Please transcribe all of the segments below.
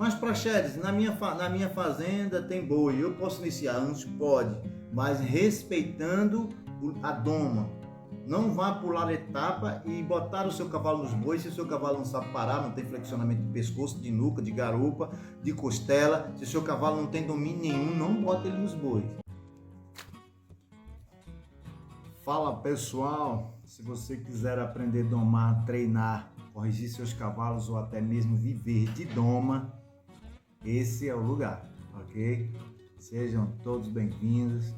Mas Praxedes, na minha fazenda tem boi, eu posso iniciar antes? Pode, mas respeitando a doma. Não vá pular etapa e botar o seu cavalo nos bois se o seu cavalo não sabe parar, não tem flexionamento de pescoço, de nuca, de garupa, de costela. Se o seu cavalo não tem domínio nenhum, não bota ele nos bois. Fala pessoal, se você quiser aprender a domar, treinar, corrigir seus cavalos ou até mesmo viver de doma, esse é o lugar, ok? Sejam todos bem-vindos.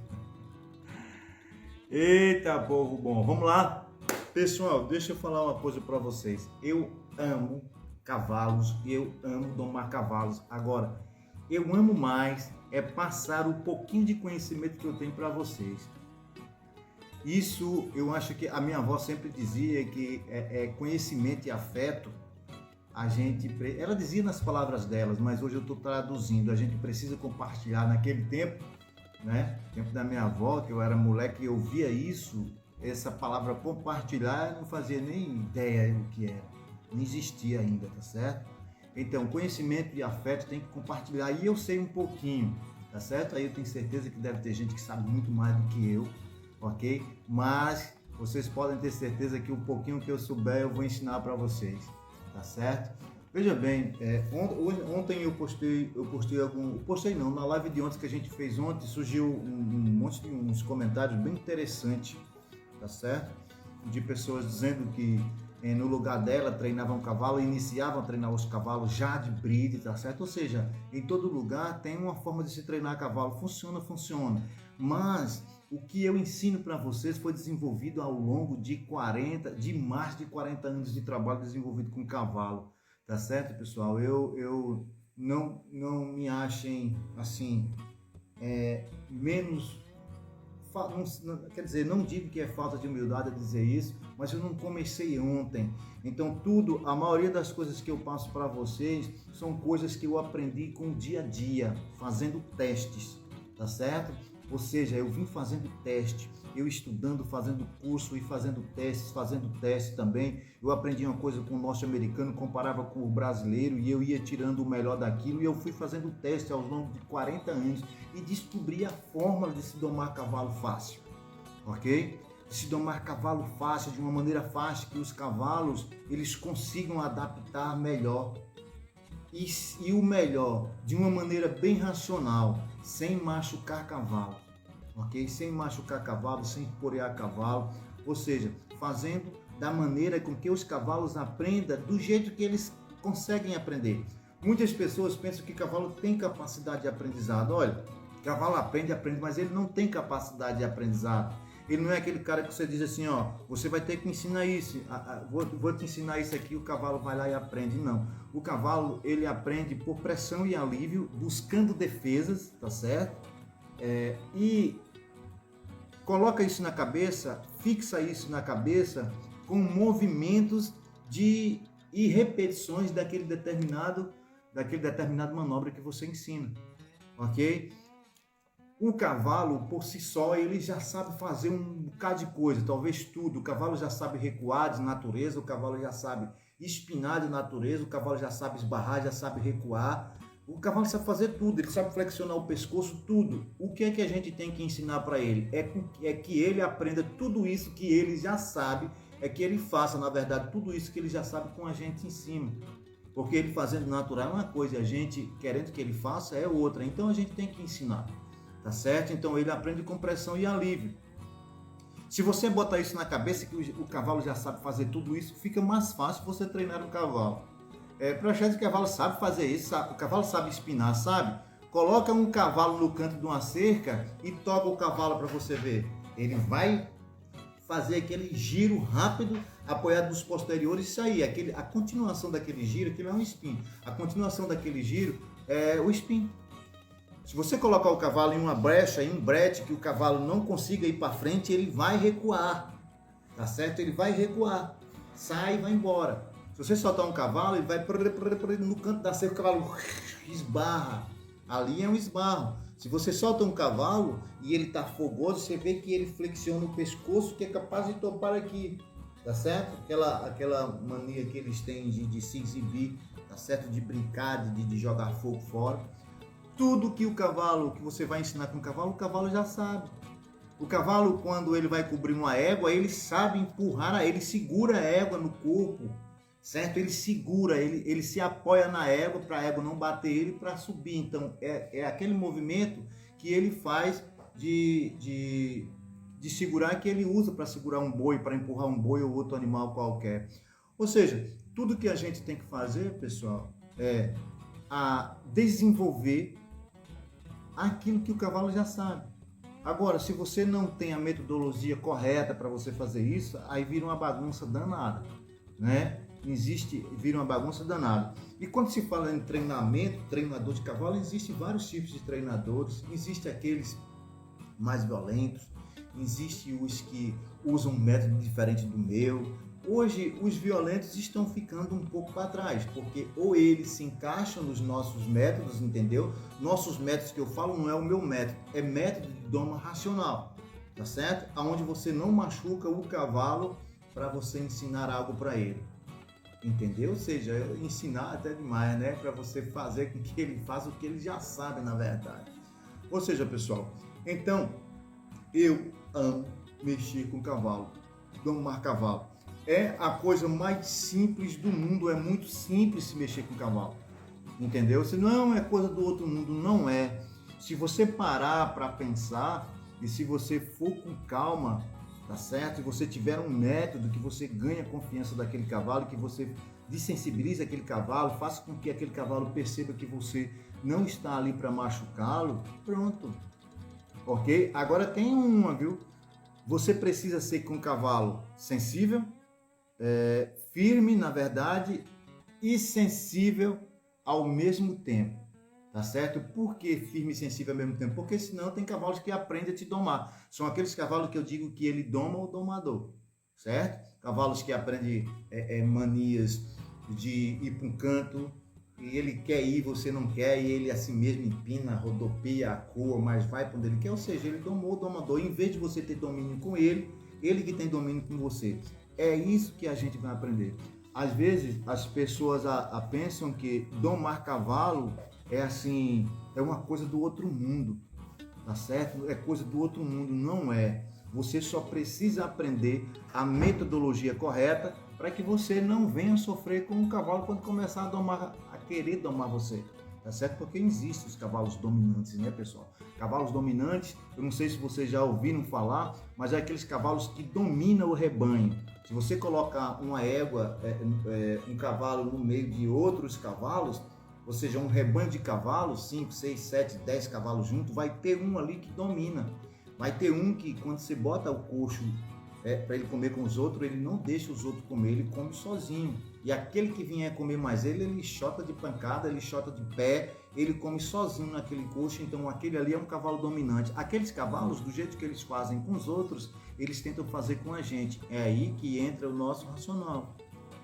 Eita, povo bom, vamos lá? Pessoal, deixa eu falar uma coisa para vocês. Eu amo cavalos e eu amo domar cavalos. Agora, eu amo mais é passar o pouquinho de conhecimento que eu tenho para vocês. Isso, eu acho que a minha avó sempre dizia que conhecimento e afeto, ela dizia nas palavras delas, mas hoje eu estou traduzindo, a gente precisa compartilhar. Naquele tempo, né? Tempo da minha avó, que eu era moleque, eu via isso, essa palavra compartilhar, eu não fazia nem ideia do que era, não existia ainda, tá certo? Então, conhecimento e afeto tem que compartilhar, e eu sei um pouquinho, tá certo? Aí eu tenho certeza que deve ter gente que sabe muito mais do que eu, ok? Mas vocês podem ter certeza que o pouquinho que eu souber eu vou ensinar para vocês, tá certo? Veja bem, ontem eu postei não, na live de ontem que a gente fez ontem, surgiu um monte de uns comentários bem interessantes, tá certo? De pessoas dizendo que no lugar dela treinava um cavalo, iniciavam a treinar os cavalos já de bride, tá certo? Ou seja, em todo lugar tem uma forma de se treinar cavalo, funciona, mas o que eu ensino para vocês foi desenvolvido ao longo de mais de 40 anos de trabalho desenvolvido com cavalo. Tá certo, pessoal? Eu não me achem assim, menos. Quer dizer, não digo que é falta de humildade dizer isso, mas eu não comecei ontem. Então, a maioria das coisas que eu passo para vocês são coisas que eu aprendi com o dia a dia, fazendo testes, tá certo? Ou seja, eu vim fazendo teste, eu estudando, fazendo curso e fazendo testes também. Eu aprendi uma coisa com o norte-americano, comparava com o brasileiro e eu ia tirando o melhor daquilo e eu fui fazendo teste ao longo de 40 anos e descobri a fórmula de se domar cavalo fácil, ok? De se domar cavalo fácil, de uma maneira fácil, que os cavalos eles consigam adaptar melhor e o melhor, de uma maneira bem racional, sem machucar cavalo, ok? Sem machucar cavalo, sem porear cavalo, ou seja, fazendo da maneira com que os cavalos aprendam do jeito que eles conseguem aprender. Muitas pessoas pensam que cavalo tem capacidade de aprendizado. Olha, cavalo aprende, mas ele não tem capacidade de aprendizado. Ele não é aquele cara que você diz assim, ó, você vai ter que ensinar isso, vou te ensinar isso aqui, o cavalo vai lá e aprende. Não, o cavalo ele aprende por pressão e alívio, buscando defesas, tá certo? E coloca isso na cabeça, fixa isso na cabeça com movimentos e repetições daquele determinado manobra que você ensina, ok? O cavalo, por si só, ele já sabe fazer um bocado de coisa, talvez tudo. O cavalo já sabe recuar de natureza, o cavalo já sabe espinar de natureza, o cavalo já sabe esbarrar, já sabe recuar. O cavalo sabe fazer tudo, ele sabe flexionar o pescoço, tudo. O que é que a gente tem que ensinar para ele? É que ele aprenda tudo isso que ele já sabe, é que ele faça, na verdade, tudo isso que ele já sabe com a gente em cima. Porque ele fazendo natural é uma coisa, e a gente querendo que ele faça é outra. Então a gente tem que ensinar. Tá certo? Então ele aprende com pressão e alívio. Se você botar isso na cabeça que o cavalo já sabe fazer tudo isso, fica mais fácil você treinar o cavalo. Para achar que o cavalo sabe fazer isso, o cavalo sabe espinar, sabe? Coloca um cavalo no canto de uma cerca e toca o cavalo para você ver. Ele vai fazer aquele giro rápido, apoiado nos posteriores e sair. A continuação daquele giro, aquilo é um spin. A continuação daquele giro é o spin. Se você colocar o cavalo em uma brecha, em um brete, que o cavalo não consiga ir para frente, ele vai recuar, tá certo? Ele vai recuar, sai e vai embora. Se você soltar um cavalo, ele vai no canto da cerca, o cavalo esbarra, ali é um esbarro. Se você solta um cavalo e ele está fogoso, você vê que ele flexiona o pescoço, que é capaz de topar aqui, tá certo? Aquela mania que eles têm de se exibir, tá certo? De brincar, de jogar fogo fora. Tudo que o cavalo, que você vai ensinar com o cavalo já sabe. O cavalo, quando ele vai cobrir uma égua, ele sabe empurrar, ele segura a égua no corpo, certo? Ele segura, ele se apoia na égua para a égua não bater ele para subir. Então, é aquele movimento que ele faz de segurar, que ele usa para segurar um boi, para empurrar um boi ou outro animal qualquer. Ou seja, tudo que a gente tem que fazer, pessoal, é desenvolver aquilo que o cavalo já sabe. Agora, se você não tem a metodologia correta para você fazer isso, aí vira uma bagunça danada, né? Vira uma bagunça danada. E quando se fala em treinamento, treinador de cavalo, existem vários tipos de treinadores. Existem aqueles mais violentos, existem os que usam um método diferente do meu. Hoje, os violentos estão ficando um pouco para trás, porque ou eles se encaixam nos nossos métodos, entendeu? Nossos métodos que eu falo não é o meu método, é método de doma racional, tá certo? Onde você não machuca o cavalo para você ensinar algo para ele, entendeu? Ou seja, ensinar até demais, né? Para você fazer com que ele faça o que ele já sabe, na verdade. Ou seja, pessoal, então, eu amo mexer com cavalo, domar cavalo. É a coisa mais simples do mundo, é muito simples se mexer com cavalo, entendeu? Se não é coisa do outro mundo, não é. Se você parar para pensar e se você for com calma, tá certo? Se você tiver um método que você ganha a confiança daquele cavalo, que você desensibilize aquele cavalo, faça com que aquele cavalo perceba que você não está ali para machucá-lo, pronto. Ok? Agora tem uma, viu? Você precisa ser com um cavalo sensível, firme, na verdade, e sensível ao mesmo tempo, tá certo? Por que firme e sensível ao mesmo tempo? Porque senão tem cavalos que aprendem a te domar. São aqueles cavalos que eu digo que ele doma o domador, certo? Cavalos que aprendem manias de ir para um canto e ele quer ir, você não quer, e ele assim mesmo empina, rodopia, acua, mas vai para onde ele quer. Ou seja, ele domou o domador. Em vez de você ter domínio com ele que tem domínio com você. É isso que a gente vai aprender. Às vezes as pessoas pensam que domar cavalo é assim, é uma coisa do outro mundo, tá certo? É coisa do outro mundo, não é. Você só precisa aprender a metodologia correta para que você não venha sofrer com o cavalo quando começar a querer domar você, tá certo? Porque existem os cavalos dominantes, né, pessoal? Cavalos dominantes, eu não sei se vocês já ouviram falar, mas é aqueles cavalos que dominam o rebanho. Se você colocar uma égua, um cavalo no meio de outros cavalos, ou seja, um rebanho de cavalos, 5, 6, 7, 10 cavalos juntos, vai ter um ali que domina. Vai ter um que, quando você bota o coxo para ele comer com os outros, ele não deixa os outros comer, ele come sozinho. E aquele que vier comer mais ele chota de pancada, ele chota de pé, ele come sozinho naquele coxo. Então aquele ali é um cavalo dominante. Aqueles cavalos, do jeito que eles fazem com os outros, eles tentam fazer com a gente. É aí que entra o nosso racional,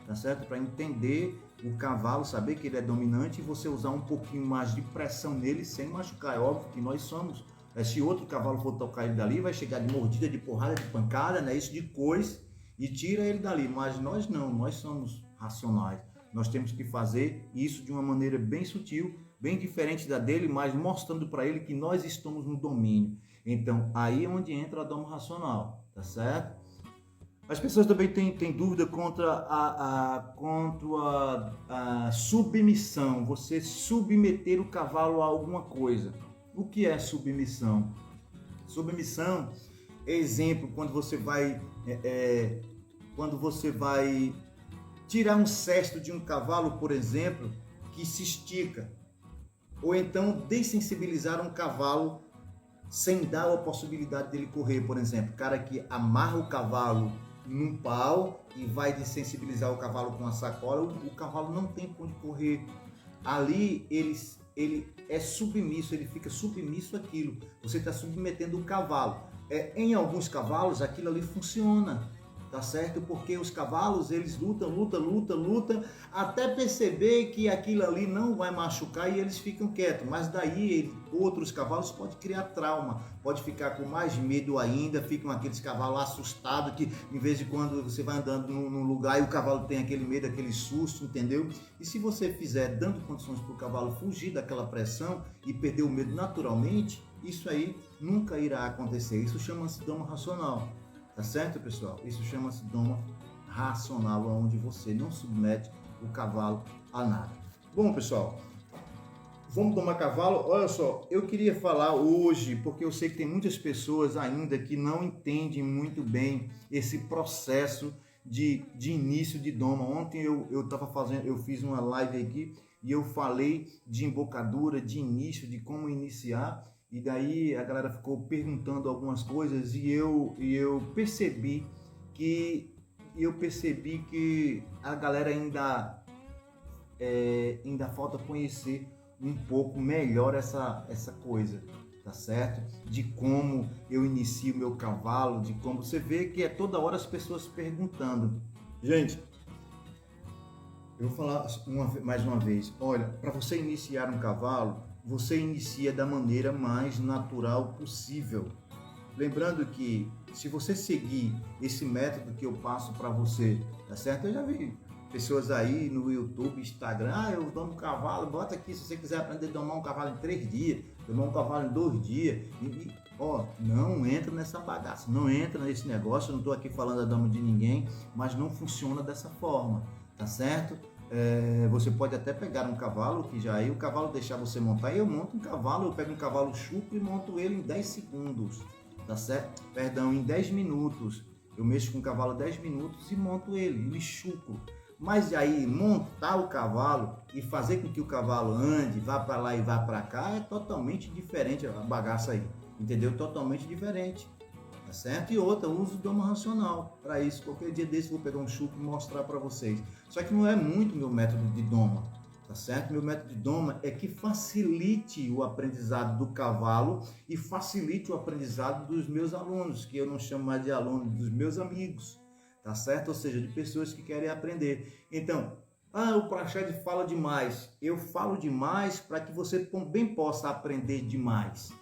tá certo? Para entender o cavalo, saber que ele é dominante e você usar um pouquinho mais de pressão nele sem machucar. É óbvio que nós somos. Se outro cavalo for tocar ele dali, vai chegar de mordida, de porrada, de pancada, né? Isso de coice, e tira ele dali. Mas nós não, nós somos racionais. Nós temos que fazer isso de uma maneira bem sutil, bem diferente da dele, mas mostrando para ele que nós estamos no domínio. Então, aí é onde entra a doma racional, tá certo? As pessoas também têm dúvida contra a submissão, você submeter o cavalo a alguma coisa. O que é submissão? Submissão é exemplo quando você vai tirar um cesto de um cavalo, por exemplo, que se estica, ou então dessensibilizar um cavalo sem dar a possibilidade dele correr, por exemplo, cara que amarra o cavalo num pau e vai desensibilizar o cavalo com uma sacola, o cavalo não tem onde correr. Ali ele é submisso, ele fica submisso àquilo. Você está submetendo o cavalo. Em alguns cavalos aquilo ali funciona, tá certo? Porque os cavalos, eles lutam, até perceber que aquilo ali não vai machucar e eles ficam quietos. Mas daí, outros cavalos podem criar trauma, pode ficar com mais medo ainda, ficam aqueles cavalos assustados que, em vez de quando você vai andando num lugar e o cavalo tem aquele medo, aquele susto, entendeu? E se você fizer dando condições para o cavalo fugir daquela pressão e perder o medo naturalmente, isso aí nunca irá acontecer. Isso chama-se doma racional. Tá certo, pessoal? Isso chama-se doma racional, onde você não submete o cavalo a nada. Bom, pessoal, vamos domar cavalo? Olha só, eu queria falar hoje, porque eu sei que tem muitas pessoas ainda que não entendem muito bem esse processo de início de doma. Ontem eu fiz uma live aqui e eu falei de embocadura, de início, de como iniciar. E daí a galera ficou perguntando algumas coisas e eu percebi que a galera ainda falta conhecer um pouco melhor essa coisa, tá certo? De como eu inicio meu cavalo, de como você vê que é toda hora as pessoas perguntando. Gente, eu vou falar mais uma vez, olha, para você iniciar um cavalo, você inicia da maneira mais natural possível. Lembrando que se você seguir esse método que eu passo para você, tá certo? Eu já vi pessoas aí no YouTube, Instagram, eu domo um cavalo, bota aqui se você quiser aprender a domar um cavalo em 3 dias, domar um cavalo em 2 dias. Não entra nessa bagaça, não entra nesse negócio, eu não estou aqui falando da doma de ninguém, mas não funciona dessa forma, tá certo? Você pode até pegar um cavalo, que já aí o cavalo deixar você montar, eu monto um cavalo, eu pego um cavalo chuco e monto ele em 10 segundos, tá certo? Perdão, em 10 minutos, eu mexo com o cavalo 10 minutos e monto ele chuco. Mas aí montar o cavalo e fazer com que o cavalo ande, vá para lá e vá para cá, é totalmente diferente a bagaça aí, entendeu? Totalmente diferente. Tá certo? E outra, eu uso o doma racional para isso. Qualquer dia desse eu vou pegar um chuco e mostrar para vocês. Só que não é muito meu método de doma, tá certo? Meu método de doma é que facilite o aprendizado do cavalo e facilite o aprendizado dos meus alunos, que eu não chamo mais de aluno, dos meus amigos, tá certo? Ou seja, de pessoas que querem aprender. Então, o Prachete fala demais. Eu falo demais para que você também possa aprender demais.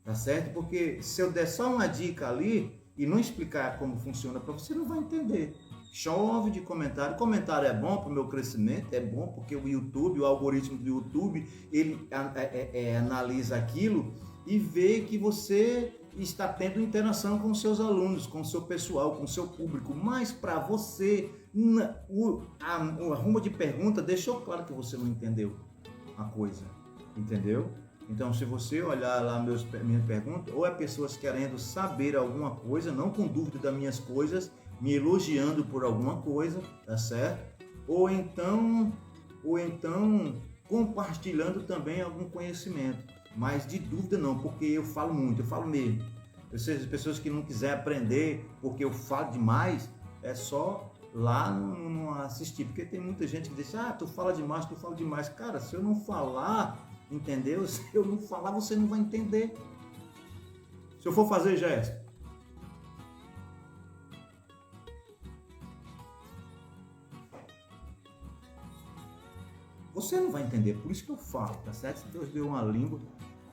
Tá certo? Porque se eu der só uma dica ali e não explicar como funciona para você, não vai entender. Chove de comentário. Comentário é bom para o meu crescimento, é bom porque o YouTube, o algoritmo do YouTube, ele analisa aquilo e vê que você está tendo interação com seus alunos, com o seu pessoal, com o seu público. Mas para você, a arrumo de pergunta deixou claro que você não entendeu a coisa, entendeu? Então, se você olhar lá minhas perguntas, ou é pessoas querendo saber alguma coisa, não com dúvida das minhas coisas, me elogiando por alguma coisa, tá certo? Ou então compartilhando também algum conhecimento. Mas de dúvida não, porque eu falo muito, eu falo mesmo. Ou seja, as pessoas que não quiserem aprender porque eu falo demais, é só lá não assistir, porque tem muita gente que diz, tu fala demais. Cara, se eu não falar, entendeu? Se eu não falar, você não vai entender. Se eu for fazer gesto, você não vai entender. Por isso que eu falo, tá certo? Se Deus deu uma língua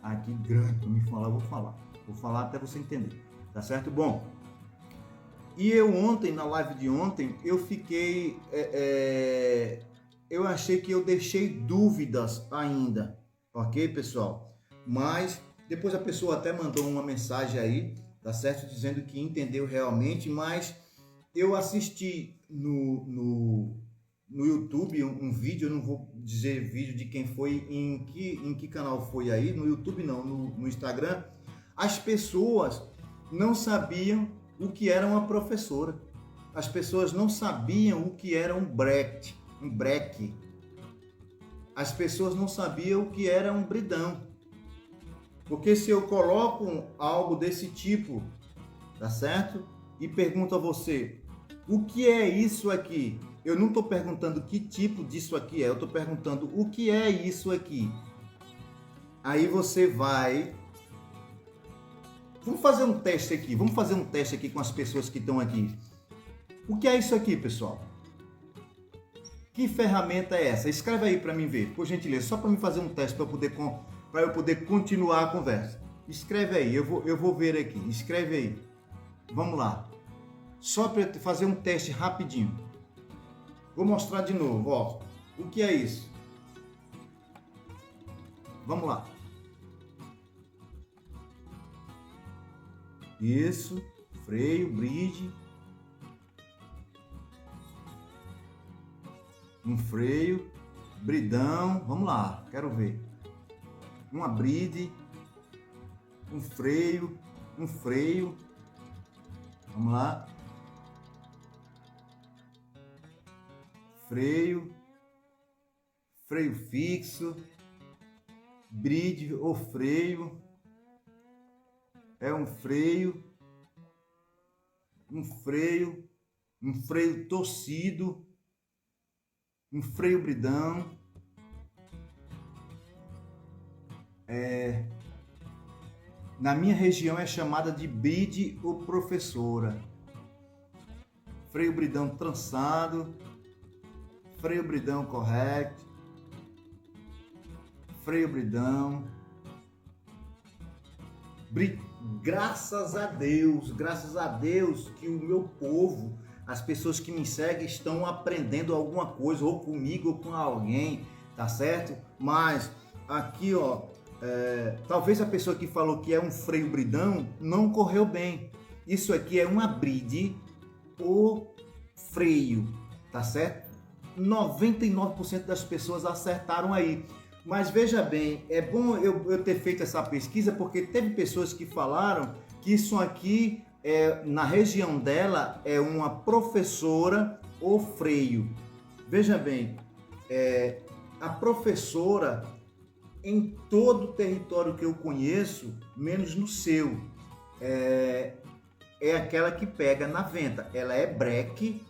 aqui grande para me falar, eu vou falar. Vou falar até você entender, tá certo? Bom, e eu ontem, na live de ontem, eu fiquei... eu achei que eu deixei dúvidas ainda. Ok, pessoal? Mas depois a pessoa até mandou uma mensagem aí, tá certo? Dizendo que entendeu realmente, mas eu assisti no YouTube um vídeo, eu não vou dizer vídeo de quem foi, em que canal foi aí, no YouTube não, no Instagram. As pessoas não sabiam o que era uma professora. As pessoas não sabiam o que era um breque. As pessoas não sabiam o que era um bridão. Porque se eu coloco algo desse tipo, tá certo? E pergunto a você, o que é isso aqui? Eu não estou perguntando que tipo disso aqui é, eu estou perguntando o que é isso aqui. Aí você vai... Vamos fazer um teste aqui com as pessoas que estão aqui. O que é isso aqui, pessoal? Que ferramenta é essa? Escreve aí para mim ver, por gentileza, só para me fazer um teste para eu poder continuar a conversa. Escreve aí, eu vou ver aqui. Escreve aí. Vamos lá. Só para fazer um teste rapidinho. Vou mostrar de novo, ó. O que é isso? Vamos lá. Isso, freio, bridge. Um freio, bridão, vamos lá, quero ver. Uma bride, um freio, vamos lá. Freio fixo, bride ou freio, é um freio torcido, um freio bridão, na minha região é chamada de bride ou professora. Freio bridão trançado, freio bridão correto, freio bridão. Graças a Deus que o meu povo, as pessoas que me seguem estão aprendendo alguma coisa, ou comigo ou com alguém, tá certo? Mas aqui, ó, talvez a pessoa que falou que é um freio bridão não correu bem. Isso aqui é uma bride ou freio, tá certo? 99% das pessoas acertaram aí. Mas veja bem, é bom eu ter feito essa pesquisa, porque teve pessoas que falaram que isso aqui, na região dela, é uma professora ou freio. Veja bem, a professora, em todo o território que eu conheço, menos no seu, é aquela que pega na venta. Ela é breque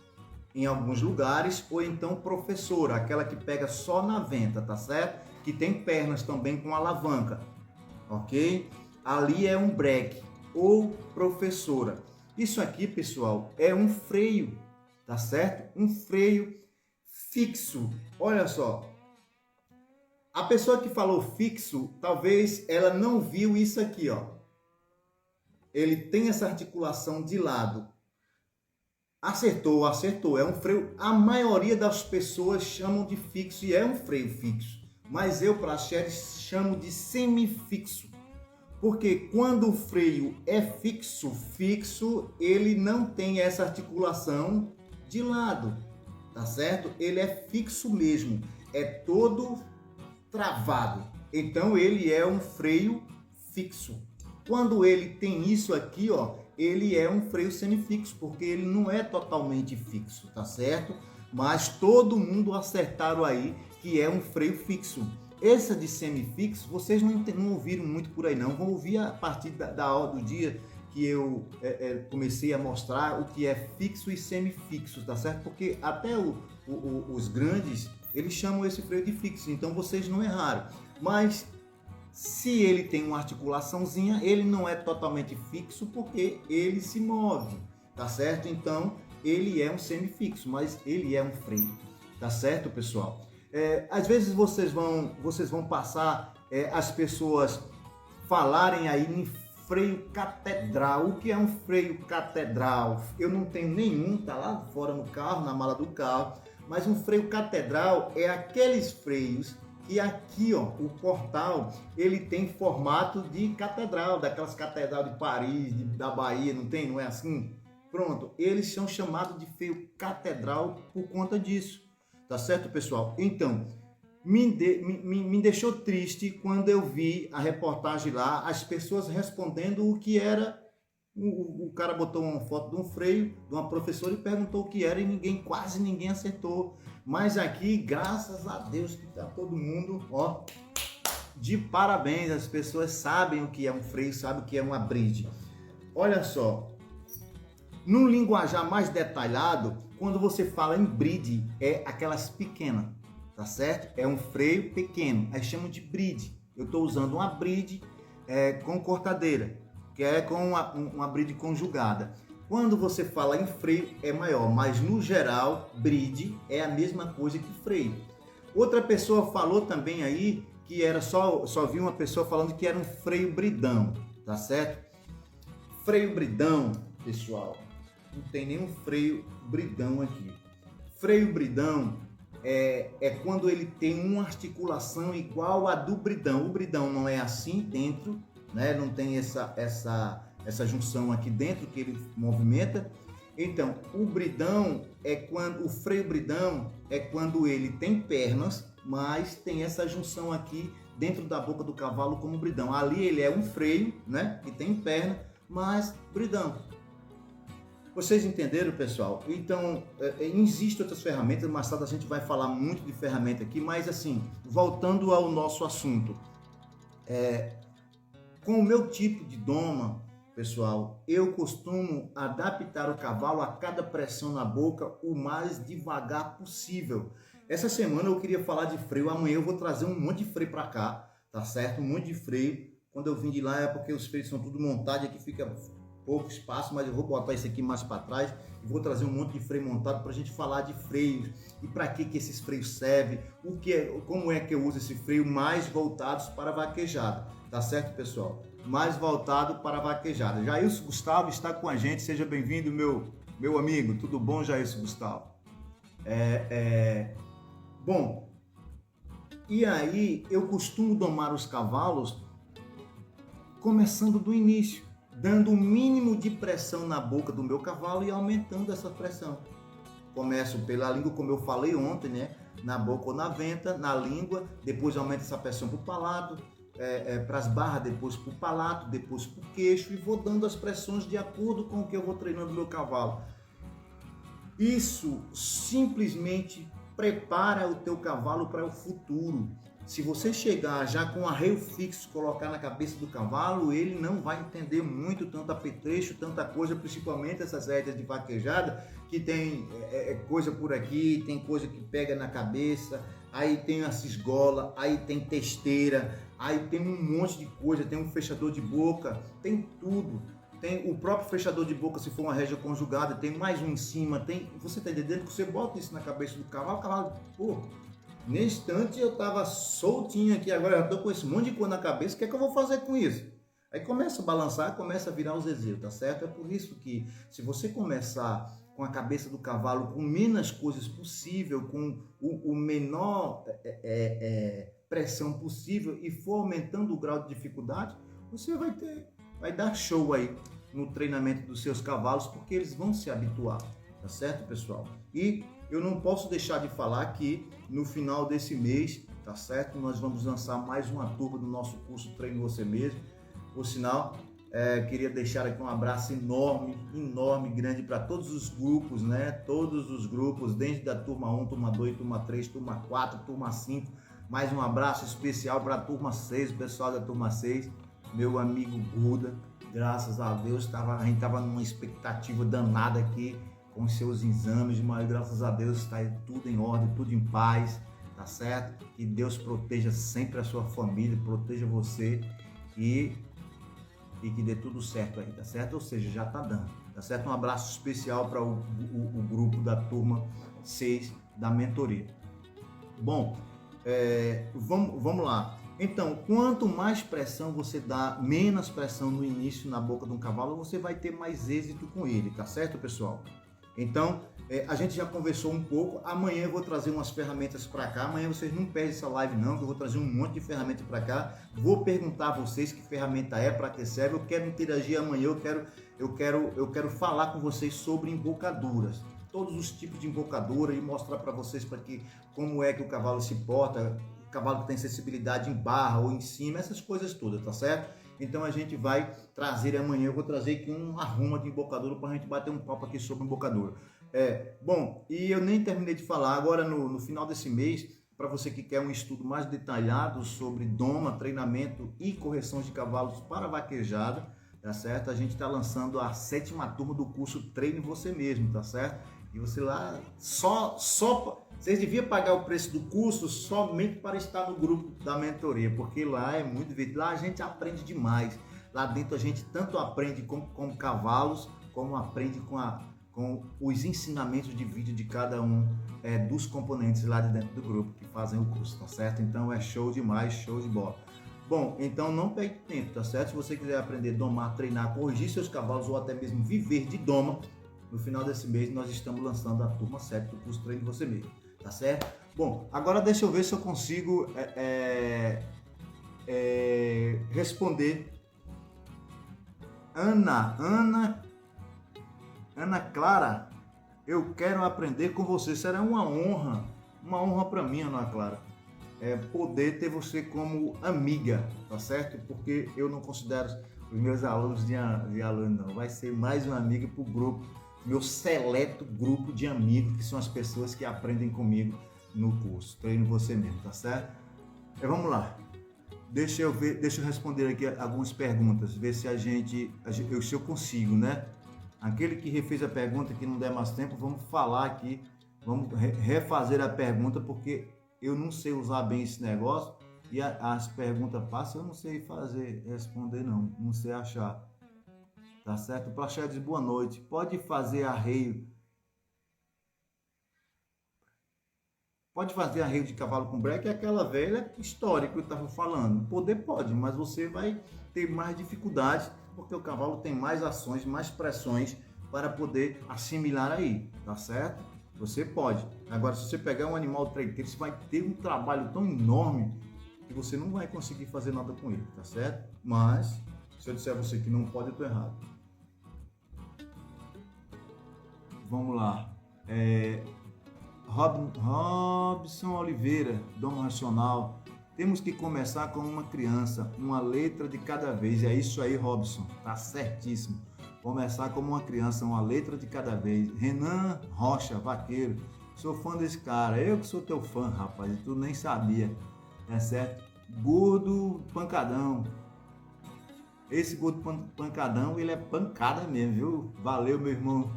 em alguns lugares, ou então professora, aquela que pega só na venta, tá certo? Que tem pernas também com alavanca, ok? Ali é um breque ou professora. Isso aqui, pessoal, é um freio, tá certo? Um freio fixo. Olha só, a pessoa que falou fixo, talvez ela não viu isso aqui, ó. Ele tem essa articulação de lado. Acertou, é um freio. A maioria das pessoas chamam de fixo e é um freio fixo. Mas eu, Praxedes, chamo de semifixo. Porque quando o freio é fixo, ele não tem essa articulação de lado, tá certo? Ele é fixo mesmo, é todo travado. Então ele é um freio fixo. Quando ele tem isso aqui, ó, ele é um freio semifixo, porque ele não é totalmente fixo, tá certo? Mas todo mundo acertaram aí que é um freio fixo. Essa de semifixo, vocês não ouviram muito por aí não, vão ouvir a partir do dia que eu comecei a mostrar o que é fixo e semifixo, tá certo? Porque até os grandes, eles chamam esse freio de fixo, então vocês não erraram. Mas se ele tem uma articulaçãozinha, ele não é totalmente fixo porque ele se move, tá certo? Então ele é um semifixo, mas ele é um freio, tá certo, pessoal? Às vezes vocês vão passar as pessoas falarem aí em freio catedral. O que é um freio catedral? Eu não tenho nenhum, tá lá fora no carro, na mala do carro, mas um freio catedral é aqueles freios que aqui, ó, o portal, ele tem formato de catedral, daquelas catedral de Paris, da Bahia, não é assim? Pronto, eles são chamados de freio catedral por conta disso. Tá certo, pessoal? Então, me deixou triste quando eu vi a reportagem lá, as pessoas respondendo o que era. O cara botou uma foto de um freio, de uma professora, e perguntou o que era, e quase ninguém acertou. Mas aqui, graças a Deus, que tá todo mundo, ó, de parabéns. As pessoas sabem o que é um freio, sabem o que é uma bride. Olha só, num linguajar mais detalhado, quando você fala em bride, é aquelas pequenas, tá certo? É um freio pequeno, aí chamam de bride. Eu estou usando uma bride com cortadeira, que é com uma bride conjugada. Quando você fala em freio é maior, mas no geral, bride é a mesma coisa que freio. Outra pessoa falou também aí que era só vi uma pessoa falando que era um freio bridão, tá certo? Freio bridão, pessoal, não tem nenhum freio bridão aqui. Freio bridão é quando ele tem uma articulação igual a do bridão. O bridão não é assim dentro, né? Não tem essa junção aqui dentro que ele movimenta. Então, o freio bridão é quando ele tem pernas, mas tem essa junção aqui dentro da boca do cavalo como bridão. Ali ele é um freio, né? Que tem perna, mas bridão. Vocês entenderam, pessoal? Então, existem outras ferramentas, mais tarde a gente vai falar muito de ferramenta aqui, mas assim, voltando ao nosso assunto, com o meu tipo de doma, pessoal, eu costumo adaptar o cavalo a cada pressão na boca o mais devagar possível. Essa semana eu queria falar de freio, amanhã eu vou trazer um monte de freio para cá, tá certo? Um monte de freio. Quando eu vim de lá é porque os freios são tudo montados, aqui fica pouco espaço, mas eu vou botar esse aqui mais para trás e vou trazer um monte de freio montado para a gente falar de freios e para que esses freios servem, como é que eu uso esse freio mais voltados para a vaquejada, tá certo, pessoal? Mais voltado para a vaquejada. Jailson Gustavo está com a gente, seja bem-vindo, meu amigo. Tudo bom, Jailson Gustavo? Bom, e aí eu costumo domar os cavalos começando do início, dando o mínimo de pressão na boca do meu cavalo e aumentando essa pressão. Começo pela língua, como eu falei ontem, né? Na boca ou na venta, na língua, depois aumento essa pressão para o palato, para as barras, depois para o palato, depois para o queixo e vou dando as pressões de acordo com o que eu vou treinando o meu cavalo. Isso simplesmente prepara o teu cavalo para o futuro. Se você chegar já com arreio fixo, colocar na cabeça do cavalo, ele não vai entender muito tanto apetrecho, tanta coisa, principalmente essas rédeas de vaquejada, que tem coisa por aqui, tem coisa que pega na cabeça, aí tem a cisgola, aí tem testeira, aí tem um monte de coisa, tem um fechador de boca, tem tudo. Tem o próprio fechador de boca, se for uma rédea conjugada, tem mais um em cima, tem... Você tá entendendo que você bota isso na cabeça do cavalo, o cavalo, pô... Nesse instante eu estava soltinho aqui, agora eu já estou com esse monte de coisa na cabeça, o que é que eu vou fazer com isso? Aí começa a balançar, começa a virar os zezéus, tá certo? É por isso que se você começar com a cabeça do cavalo com menos coisas possível, com o menor pressão possível e for aumentando o grau de dificuldade, você vai dar show aí no treinamento dos seus cavalos, porque eles vão se habituar, tá certo, pessoal? E eu não posso deixar de falar que no final desse mês, tá certo? Nós vamos lançar mais uma turma do nosso curso Treine Você Mesmo. Por sinal, queria deixar aqui um abraço enorme, grande para todos os grupos, né? Todos os grupos, desde a turma 1, turma 2, turma 3, turma 4, turma 5. Mais um abraço especial para a turma 6, o pessoal da turma 6, meu amigo Guda. Graças a Deus, a gente estava numa expectativa danada aqui, com seus exames, mas graças a Deus está tudo em ordem, tudo em paz, tá certo? Que Deus proteja sempre a sua família, proteja você e que dê tudo certo aí, tá certo? Ou seja, já tá dando, tá certo? Um abraço especial para o grupo da turma 6 da mentoria. Bom, vamos lá. Então, quanto mais pressão você dá, menos pressão no início na boca de um cavalo, você vai ter mais êxito com ele, tá certo, pessoal? Então, a gente já conversou um pouco. Amanhã eu vou trazer umas ferramentas para cá. Amanhã vocês não perdem essa live não, que eu vou trazer um monte de ferramenta para cá. Vou perguntar a vocês que ferramenta é, para que serve. Eu quero interagir amanhã, eu quero falar com vocês sobre embocaduras. Todos os tipos de embocadura e mostrar para vocês como é que o cavalo se porta, o cavalo que tem sensibilidade em barra ou em cima, essas coisas todas, tá certo? Então a gente vai trazer amanhã, eu vou trazer aqui uma ruma de embocadura para a gente bater um papo aqui sobre embocadura. Bom, e eu nem terminei de falar, agora no final desse mês, para você que quer um estudo mais detalhado sobre doma, treinamento e correção de cavalos para vaquejada, tá certo? A gente está lançando a 7ª turma do curso Treine Você Mesmo, tá certo? E você lá, vocês deviam pagar o preço do curso somente para estar no grupo da mentoria, porque lá é muito divertido, lá a gente aprende demais. Lá dentro a gente tanto aprende com cavalos, como aprende com os ensinamentos de vídeo de cada um dos componentes lá de dentro do grupo que fazem o curso, tá certo? Então é show demais, show de bola. Bom, então não pegue tempo, tá certo? Se você quiser aprender a domar, treinar, corrigir seus cavalos ou até mesmo viver de doma, no final desse mês nós estamos lançando a turma 7 do curso Treine Você Mesmo, tá certo? Bom, agora deixa eu ver se eu consigo responder. Ana Clara, eu quero aprender com você. Será uma honra para mim, Ana Clara, poder ter você como amiga, tá certo? Porque eu não considero os meus alunos de aluno, não. Vai ser mais uma amiga para o grupo, meu seleto grupo de amigos, que são as pessoas que aprendem comigo no curso Treine Você Mesmo, tá certo? Vamos lá. Deixa eu responder aqui algumas perguntas, ver se se eu consigo, né? Aquele que refez a pergunta, que não der mais tempo, vamos falar aqui, vamos refazer a pergunta, porque eu não sei usar bem esse negócio e as perguntas passam, eu não sei responder não sei achar, tá certo? O Praxé diz boa noite, pode fazer arreio de cavalo com breque, é aquela velha história que eu estava falando. Poder pode, mas você vai ter mais dificuldades, porque o cavalo tem mais ações, mais pressões para poder assimilar aí, tá certo? Você pode. Agora, se você pegar um animal treiteiro, você vai ter um trabalho tão enorme que você não vai conseguir fazer nada com ele, tá certo? Mas, se eu disser a você que não pode, eu estou errado. Vamos lá. Robson Oliveira, Dom Racional. Temos que começar com uma criança, uma letra de cada vez. É isso aí, Robson, tá certíssimo. Começar como uma criança, uma letra de cada vez. Renan Rocha, vaqueiro, sou fã desse cara. Eu que sou teu fã, rapaz, e tu nem sabia, é certo? Gordo Pancadão. Esse Gordo Pancadão, ele é pancada mesmo, viu? Valeu, meu irmão.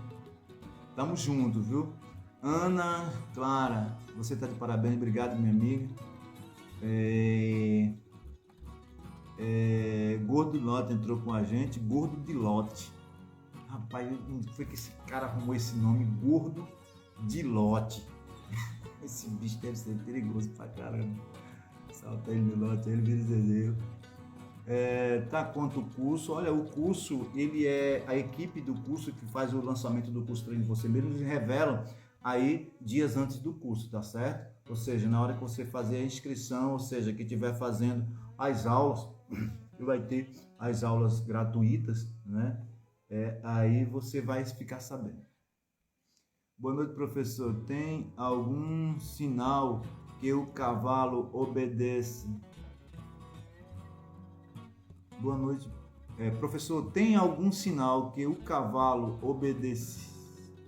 Tamo junto, viu? Ana Clara, você tá de parabéns, obrigado, minha amiga. Gordo de Lote entrou com a gente, Gordo de Lote. Rapaz, não foi que esse cara arrumou esse nome, Gordo de Lote. Esse bicho deve ser perigoso pra caramba. Salta ele no lote, ele vira desenho. Tá quanto o curso? Olha, o curso, ele é a equipe do curso que faz o lançamento do curso Treine Você Mesmo, eles revelam aí dias antes do curso, tá certo? Ou seja, na hora que você fazer a inscrição, ou seja, que estiver fazendo as aulas, vai ter as aulas gratuitas, né? Aí você vai ficar sabendo. Boa noite, professor. Tem algum sinal que o cavalo obedece? Boa noite. Professor, tem algum sinal que o cavalo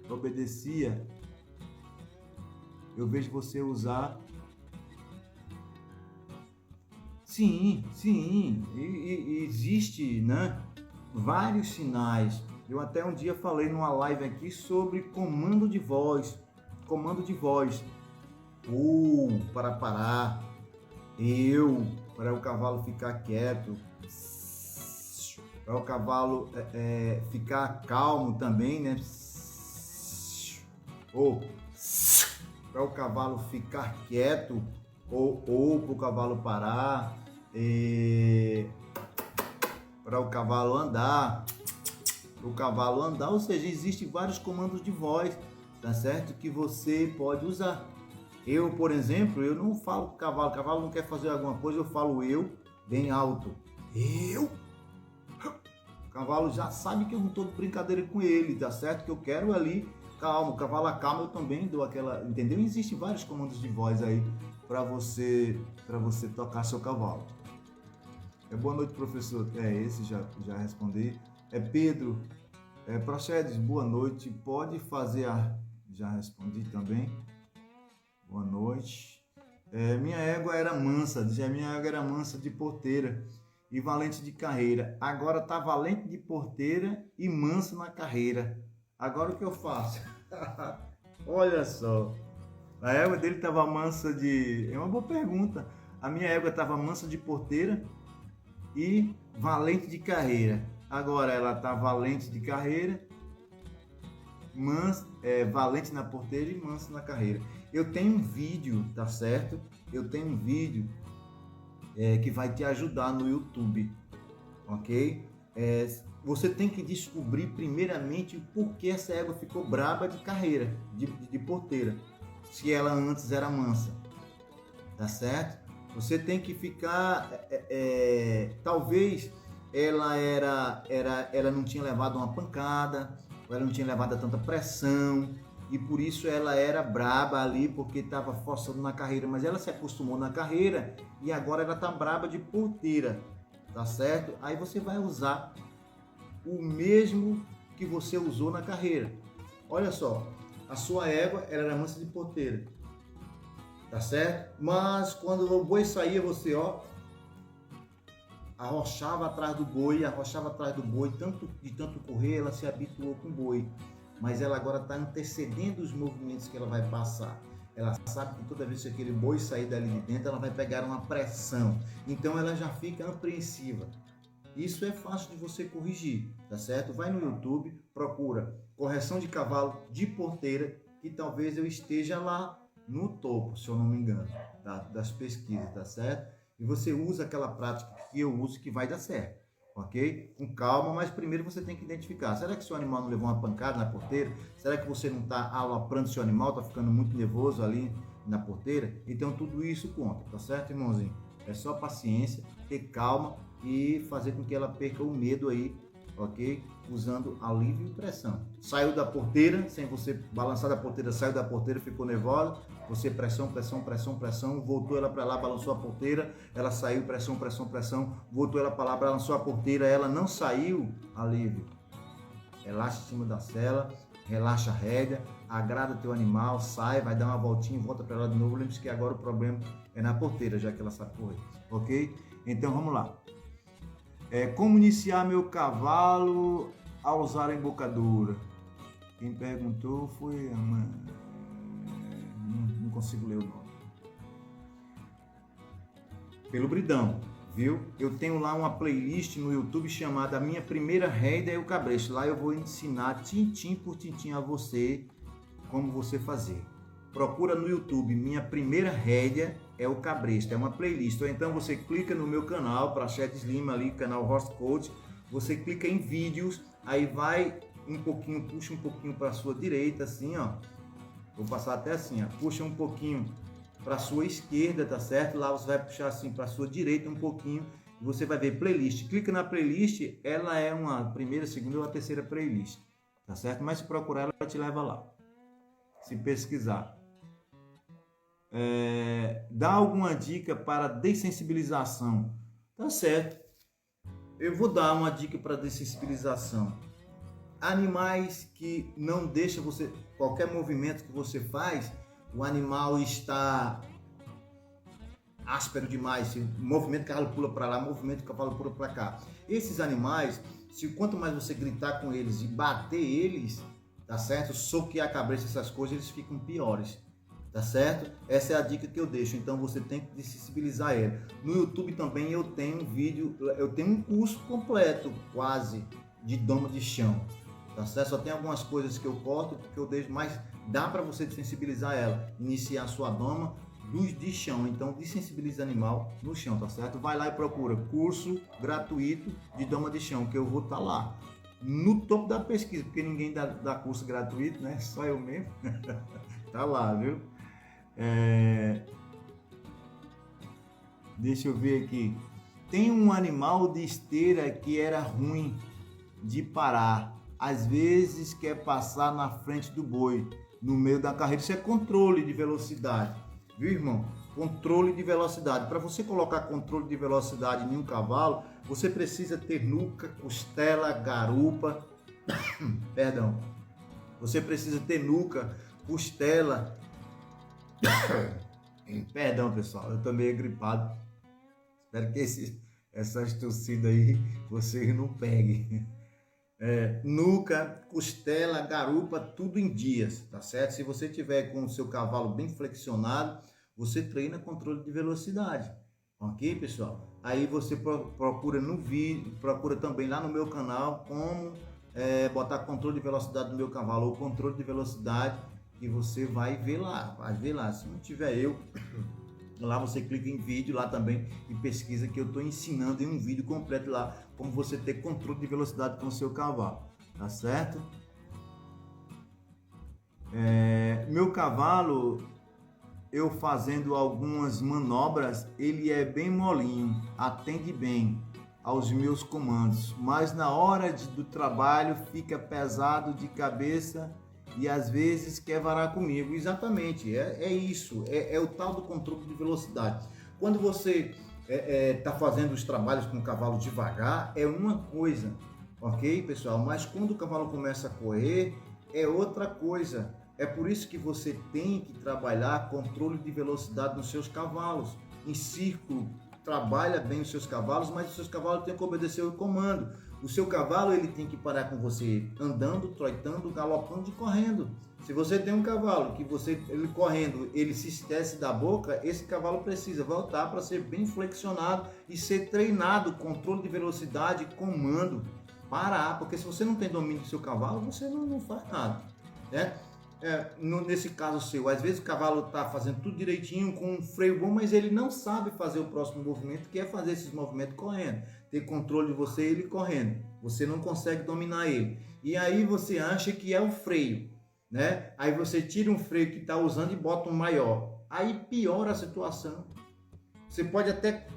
obedecia? Eu vejo você usar. Sim, e existe, né, vários sinais. Eu até um dia falei numa live aqui sobre comando de voz. Para parar. Eu, para o cavalo ficar quieto. Para o cavalo ficar calmo também, né? Ou para o cavalo ficar quieto, ou para o cavalo parar, para o cavalo andar, ou seja, existem vários comandos de voz, tá certo? Que você pode usar. Eu, por exemplo, eu não falo com o cavalo não quer fazer alguma coisa, eu falo eu bem alto. Eu? O cavalo já sabe que eu não estou de brincadeira com ele, tá certo? Que eu quero ali calmo, o cavalo acalma, eu também dou aquela, entendeu? Existem vários comandos de voz aí para você tocar seu cavalo. Boa noite, professor. Esse já respondi. Pedro, Praxedes, boa noite. Pode fazer já respondi também. Boa noite. Minha égua era mansa, de porteira e valente de carreira. Agora tá valente de porteira e mansa na carreira. Agora o que eu faço? Olha só. A égua dele estava mansa de... É uma boa pergunta. A minha égua estava mansa de porteira e valente de carreira. Agora ela está valente de carreira valente na porteira e manso na carreira. Eu tenho um vídeo, tá certo? Eu tenho um vídeo que vai te ajudar no YouTube, ok? Você tem que descobrir primeiramente o porquê essa égua ficou braba de carreira, de porteira, se ela antes era mansa, tá certo? Você tem que ficar, talvez ela não tinha levado uma pancada, ou ela não tinha levado tanta pressão, e por isso ela era braba ali, porque estava forçando na carreira, mas ela se acostumou na carreira, e agora ela tá braba de porteira, tá certo? Aí você vai usar o mesmo que você usou na carreira. Olha só, a sua égua ela era mansa de porteira, tá certo? Mas quando o boi saía, você arrochava atrás do boi, de tanto correr, ela se habituou com o boi. Mas ela agora está antecedendo os movimentos que ela vai passar. Ela sabe que toda vez que aquele boi sair dali de dentro, ela vai pegar uma pressão. Então ela já fica apreensiva. Isso é fácil de você corrigir, tá certo? Vai no YouTube, procura correção de cavalo de porteira, que talvez eu esteja lá no topo, se eu não me engano, das pesquisas, tá certo? E você usa aquela prática que eu uso que vai dar certo, ok? Com calma, mas primeiro você tem que identificar. Será que seu animal não levou uma pancada na porteira? Será que você não está aloprando seu animal, está ficando muito nervoso ali na porteira? Então tudo isso conta, tá certo, irmãozinho? É só paciência, ter calma e fazer com que ela perca o medo aí, ok? Usando alívio e pressão. Saiu da porteira, sem você balançar da porteira, saiu da porteira, ficou nervosa, você pressão, voltou ela para lá, balançou a porteira, ela saiu, pressão, voltou ela para lá, balançou a porteira, ela não saiu, alívio. Relaxa em cima da sela, relaxa a rédea, agrada teu animal, sai, vai dar uma voltinha e volta para lá de novo. Lembre-se que agora o problema é na porteira, já que ela sabe correr, ok? Então vamos lá. Como iniciar meu cavalo a usar a embocadura? Quem perguntou foi a mãe. Não consigo ler o nome. Pelo Bridão, viu? Eu tenho lá uma playlist no YouTube chamada Minha Primeira Rédea e o Cabresto. Lá eu vou ensinar tintim por tintim a você como você fazer. Procura no YouTube Minha Primeira Rédea é o Cabresto, é uma playlist. Ou então você clica no meu canal, Prachetes Lima ali, canal Horse Coach, você clica em vídeos, aí vai um pouquinho, puxa um pouquinho para a sua direita, assim, ó. Vou passar até assim, ó. Puxa um pouquinho para a sua esquerda, tá certo? Lá você vai puxar assim para a sua direita um pouquinho e você vai ver playlist. Clica na playlist, ela é uma primeira, segunda ou a terceira playlist, tá certo? Mas se procurar, ela te leva lá. Se pesquisar. Dá alguma dica para dessensibilização? Tá certo. Eu vou dar uma dica para dessensibilização. Animais que não deixam você, qualquer movimento que você faz, o animal está áspero demais, movimento, o cavalo pula para lá, movimento, o cavalo pula para cá. Esses animais, quanto mais você gritar com eles e bater eles, tá certo? Soquear a cabeça, essas coisas, eles ficam piores, tá certo? Essa é a dica que eu deixo, então você tem que desensibilizar ele. No YouTube também eu tenho um vídeo, eu tenho um curso completo, quase, de doma de chão, tá certo? Só tem algumas coisas que eu corto, que eu deixo, mas dá para você desensibilizar ela, iniciar a sua doma de chão, então desensibiliza animal no chão, tá certo? Vai lá e procura curso gratuito de doma de chão, que eu vou estar lá no topo da pesquisa, porque ninguém dá curso gratuito, né? Só eu mesmo. Tá lá, viu? Deixa eu ver aqui. Tem um animal de esteira que era ruim de parar. Às vezes quer passar na frente do boi, no meio da carreira. Isso é controle de velocidade, viu, irmão? Controle de velocidade. Para você colocar controle de velocidade em um cavalo, você precisa ter nuca, costela, garupa. Perdão. Você precisa ter nuca, costela. Perdão, pessoal, eu tô meio gripado. Espero que essas tossidas aí vocês não peguem. Nuca, costela, garupa, tudo em dias, tá certo? Se você tiver com o seu cavalo bem flexionado, você treina controle de velocidade, ok, pessoal? Aí você procura no vídeo, procura também lá no meu canal como botar controle de velocidade no meu cavalo ou controle de velocidade, e você vai ver lá, se não tiver eu, lá você clica em vídeo lá também e pesquisa que eu estou ensinando em um vídeo completo lá como você ter controle de velocidade com o seu cavalo, tá certo? Meu cavalo, eu fazendo algumas manobras, ele é bem molinho, atende bem aos meus comandos, mas na hora do trabalho fica pesado de cabeça e às vezes quer varar comigo. Exatamente, é isso, é o tal do controle de velocidade. Quando você está fazendo os trabalhos com o cavalo devagar, é uma coisa, ok, pessoal? Mas quando o cavalo começa a correr, é outra coisa. É por isso que você tem que trabalhar controle de velocidade nos seus cavalos. Em círculo, trabalha bem os seus cavalos, mas os seus cavalos têm que obedecer o comando. O seu cavalo ele tem que parar com você andando, troitando, galopando e correndo. Se você tem um cavalo que ele correndo, ele se esquece da boca, esse cavalo precisa voltar para ser bem flexionado e ser treinado, controle de velocidade, comando, parar, porque se você não tem domínio do seu cavalo, você não faz nada, né? Nesse caso seu, às vezes o cavalo está fazendo tudo direitinho com um freio bom, mas ele não sabe fazer o próximo movimento, que é fazer esses movimentos correndo, ter controle de você ele correndo, você não consegue dominar ele, e aí você acha que é o freio, né? Aí você tira um freio que está usando e bota um maior, aí piora a situação. Você pode até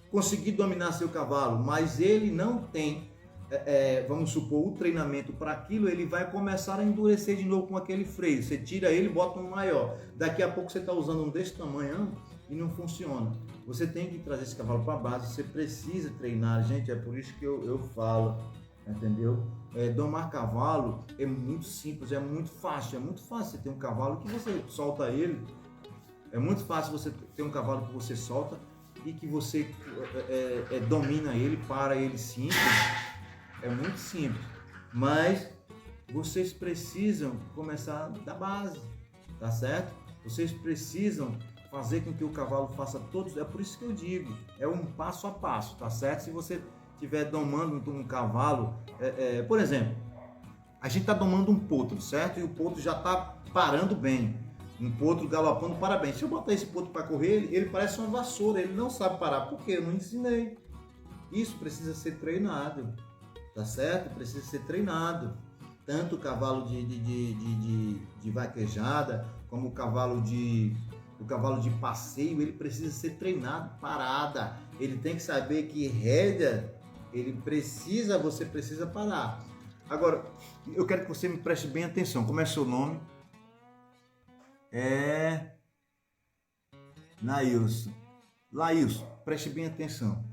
conseguir dominar seu cavalo, mas ele não tem vamos supor, o treinamento para aquilo, ele vai começar a endurecer de novo com aquele freio. Você tira ele, bota um maior. Daqui a pouco você está usando um desse tamanho e não funciona. Você tem que trazer esse cavalo para a base, você precisa treinar, gente. É por isso que eu falo, entendeu? Domar cavalo é muito simples, é muito fácil. É muito fácil você ter um cavalo que você solta ele. É muito fácil você ter um cavalo que você solta e que você domina ele, para ele simples. É muito simples, mas vocês precisam começar da base, tá certo? Vocês precisam fazer com que o cavalo faça todos, é por isso que eu digo, é um passo a passo, tá certo? Se você estiver domando um cavalo, por exemplo, a gente está domando um potro, certo? E o potro já está parando bem, um potro galopando para bem. Se eu botar esse potro para correr, ele parece uma vassoura, ele não sabe parar, porque eu não ensinei. Isso precisa ser treinado. Tá certo? Precisa ser treinado. Tanto o cavalo de vaquejada, como o cavalo de passeio, ele precisa ser treinado, parada. Ele tem que saber que rédea, você precisa parar. Agora, eu quero que você me preste bem atenção. Como é seu nome? Laílson, preste bem atenção.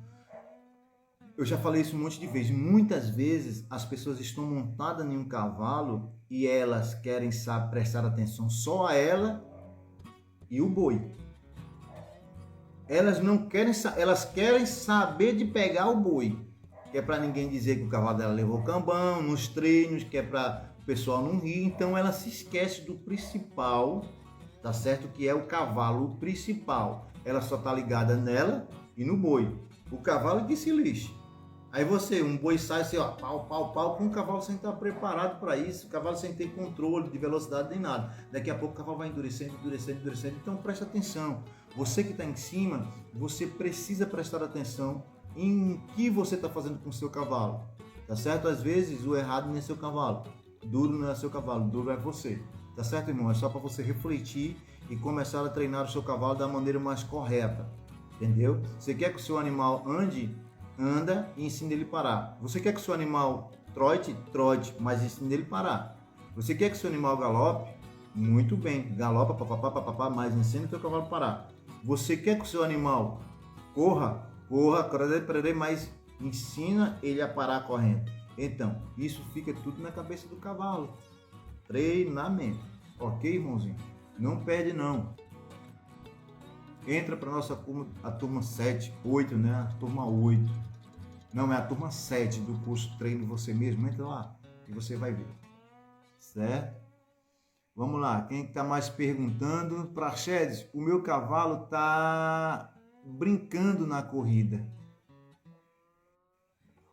Eu já falei isso um monte de vezes. Muitas vezes as pessoas estão montadas em um cavalo e elas querem prestar atenção só a ela e o boi. Elas não querem, elas querem saber de pegar o boi, que é para ninguém dizer que o cavalo dela levou cambão nos treinos, que é para o pessoal não rir. Então ela se esquece do principal, tá certo? Que é o cavalo principal. Ela só tá ligada nela e no boi. O cavalo que se lixe. Aí um boi sai assim, ó, pau, com o cavalo sem estar preparado para isso, o cavalo sem ter controle de velocidade nem nada. Daqui a pouco o cavalo vai endurecendo. Então presta atenção. Você que está em cima, você precisa prestar atenção em que você está fazendo com o seu cavalo. Tá certo? Às vezes o errado não é seu cavalo, duro não é seu cavalo, duro é você. Tá certo, irmão? É só para você refletir e começar a treinar o seu cavalo da maneira mais correta. Entendeu? Você quer que o seu animal anda e ensina ele a parar. Você quer que o seu animal trote, mas ensina ele a parar. Você quer que o seu animal galope? Muito bem, galopa, papapá, mas ensina o seu cavalo a parar. Você quer que o seu animal corra, mas ensina ele a parar correndo. Então, isso fica tudo na cabeça do cavalo. Treinamento. Ok, irmãozinho? Não perde não. Entra para nossa turma, a turma 7, 8, né? A turma 8. Não, é a turma 7 do curso Treine Você Mesmo. Entra lá e você vai ver. Certo? Vamos lá. Quem está mais perguntando? Praxedes, o meu cavalo está brincando na corrida.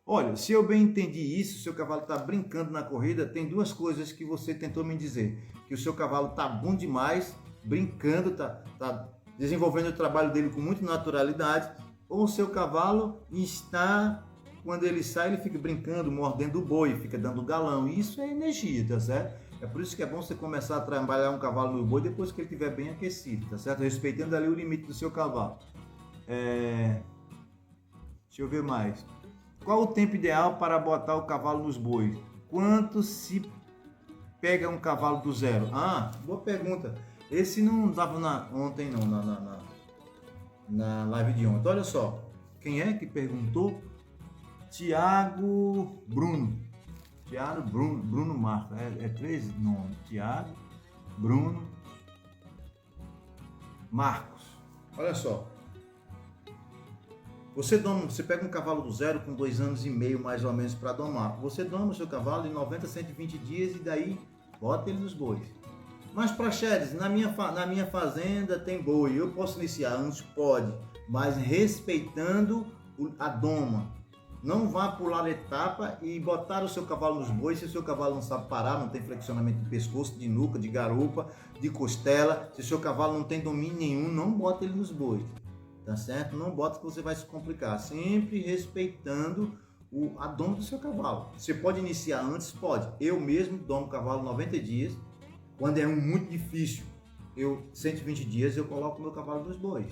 Olha, se eu bem entendi isso, seu cavalo está brincando na corrida, tem duas coisas que você tentou me dizer. Que o seu cavalo está bom demais, brincando, tá desenvolvendo o trabalho dele com muita naturalidade, ou o seu cavalo está, quando ele sai, ele fica brincando, mordendo o boi, fica dando galão. E isso é energia, tá certo? É por isso que é bom você começar a trabalhar um cavalo no boi depois que ele estiver bem aquecido, tá certo? Respeitando ali o limite do seu cavalo. Deixa eu ver mais. Qual o tempo ideal para botar o cavalo nos bois? Quanto se pega um cavalo do zero? Ah, boa pergunta. Esse não estava ontem, não, na live de ontem. Olha só, quem é que perguntou? Tiago Bruno. Bruno Marcos. É três nomes. Tiago, Bruno, Marcos. Olha só. Você pega um cavalo do zero com 2 anos e meio mais ou menos para domar. Você doma o seu cavalo em 90 a 120 dias e daí bota ele nos bois. Mas praxedes, na minha fazenda tem boi, eu posso iniciar antes? Pode, mas respeitando a doma. Não vá pular etapa e botar o seu cavalo nos bois se o seu cavalo não sabe parar, não tem flexionamento de pescoço, de nuca, de garupa, de costela. Se o seu cavalo não tem domínio nenhum, não bota ele nos bois. Tá certo? Não bota que você vai se complicar. Sempre respeitando a doma do seu cavalo. Você pode iniciar antes? Pode. Eu mesmo domo o cavalo 90 dias. Quando é muito difícil, 120 dias eu coloco o meu cavalo nos bois.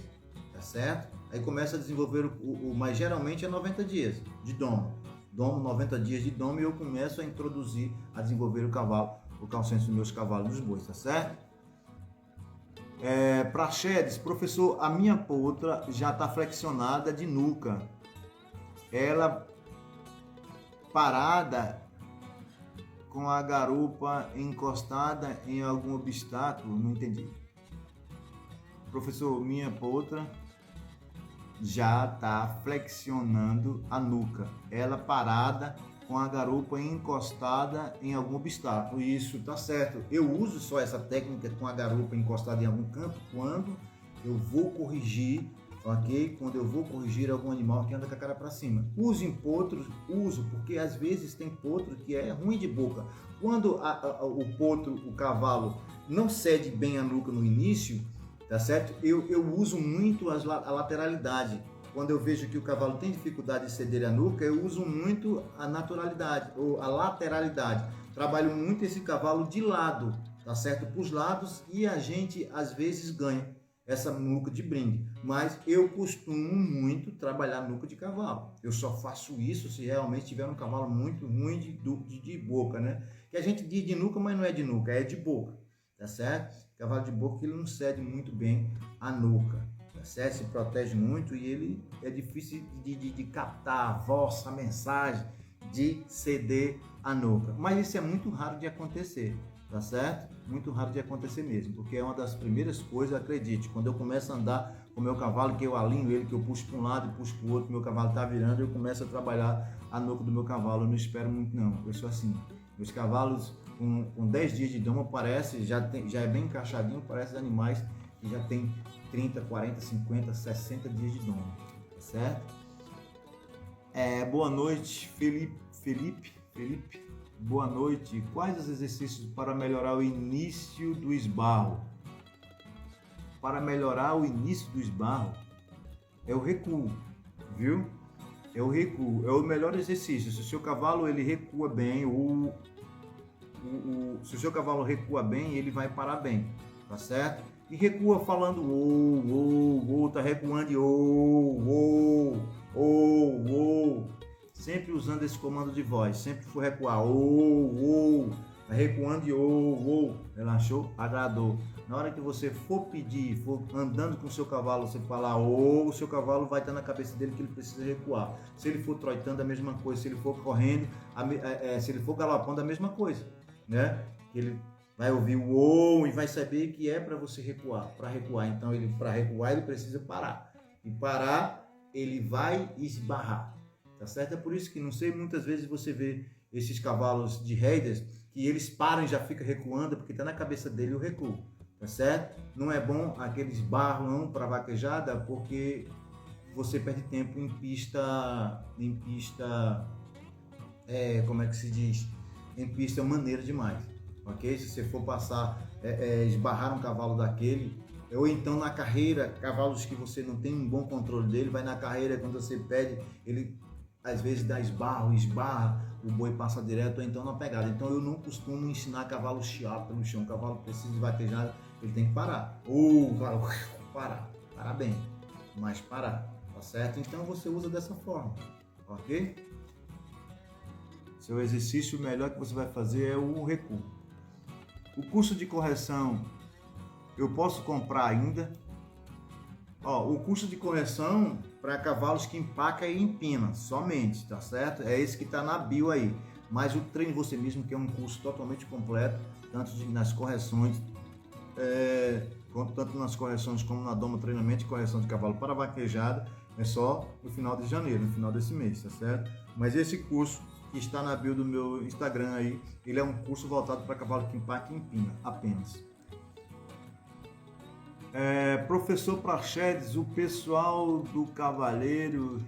Tá certo? Aí começa a desenvolver mas geralmente é 90 dias de doma. Domo 90 dias de doma e eu começo a introduzir, a desenvolver o calcenso dos meus cavalos nos bois. Tá certo? Praxedes, professor, a minha potra já está flexionada de nuca. Ela parada com a garupa encostada em algum obstáculo? Não entendi. Professor, minha potra já está flexionando a nuca. Ela parada com a garupa encostada em algum obstáculo. Isso, tá certo. Eu uso só essa técnica com a garupa encostada em algum canto quando eu vou corrigir, ok? Quando eu vou corrigir algum animal que anda com a cara para cima. Uso em potros, porque às vezes tem potro que é ruim de boca. Quando o potro, o cavalo, não cede bem a nuca no início, tá certo? Eu uso muito a lateralidade. Quando eu vejo que o cavalo tem dificuldade de ceder a nuca, eu uso muito a naturalidade ou a lateralidade. Trabalho muito esse cavalo de lado, tá certo? Para os lados, e a gente às vezes ganha essa nuca de brinde. Mas eu costumo muito trabalhar nuca de cavalo. Eu só faço isso se realmente tiver um cavalo muito ruim de boca, né? Que a gente diz de nuca, mas não é de nuca, é de boca, tá certo? Cavalo de boca, ele não cede muito bem a nuca. Se protege muito e ele é difícil de captar a voz, a mensagem, de ceder a nuca. Mas isso é muito raro de acontecer, tá certo? Muito raro de acontecer mesmo, porque é uma das primeiras coisas, acredite, quando eu começo a andar com o meu cavalo, que eu alinho ele, que eu puxo para um lado e puxo para o outro, meu cavalo está virando, eu começo a trabalhar a nuca do meu cavalo. Eu não espero muito não, eu sou assim. Meus cavalos com 10 dias de doma parece, já é bem encaixadinho, parece animais que já tem 30, 40, 50, 60 dias de doma, certo? Boa noite, Felipe, boa noite. Quais os exercícios para melhorar o início do esbarro? Para melhorar o início do esbarro, é o recuo, viu? É o recuo, é o melhor exercício. Se o seu cavalo ele recua bem, se o seu cavalo recua bem, ele vai parar bem, tá certo? E recua falando tá recuando e sempre usando esse comando de voz, sempre for recuar, tá recuando e relaxou, agradou. Na hora que você for pedir, for andando com o seu cavalo, você falar o seu cavalo vai estar na cabeça dele que ele precisa recuar. Se ele for troitando, a mesma coisa. Se ele for correndo, se ele for galopando, a mesma coisa, né? Ele vai ouvir o e vai saber que é para você recuar. Para recuar, então, para recuar, ele precisa parar. E parar, ele vai esbarrar. Tá certo? É por isso que, não sei, muitas vezes você vê esses cavalos de rédeas que eles param e já ficam recuando porque está na cabeça dele o recuo. Tá certo? Não é bom aqueles barrão para vaquejada porque você perde tempo em pista como é que se diz, em pista é maneiro demais, ok? Se você for passar, esbarrar um cavalo daquele, ou então na carreira, cavalos que você não tem um bom controle dele, vai na carreira, quando você pede, ele às vezes dá esbarra, o boi passa direto, ou então na pegada. Então eu não costumo ensinar cavalo chiar pelo chão, o cavalo precisa de vaquejada, ele tem que parar, parar bem, mas parar, tá certo? Então você usa dessa forma, ok? Seu exercício melhor que você vai fazer é o recuo. O curso de correção eu posso comprar ainda. O curso de correção para cavalos que empaca e empina somente, tá certo? É esse que está na bio aí. Mas o Treine Você Mesmo, que é um curso totalmente completo, nas correções, tanto nas correções como na doma, treinamento e correção de cavalo para vaquejada, é só no final de janeiro, no final desse mês, tá certo? Mas esse curso que está na bio do meu Instagram aí, ele é um curso voltado para cavalo que empaca e empina, apenas. Professor Praxedes, o pessoal do Cavaleiro...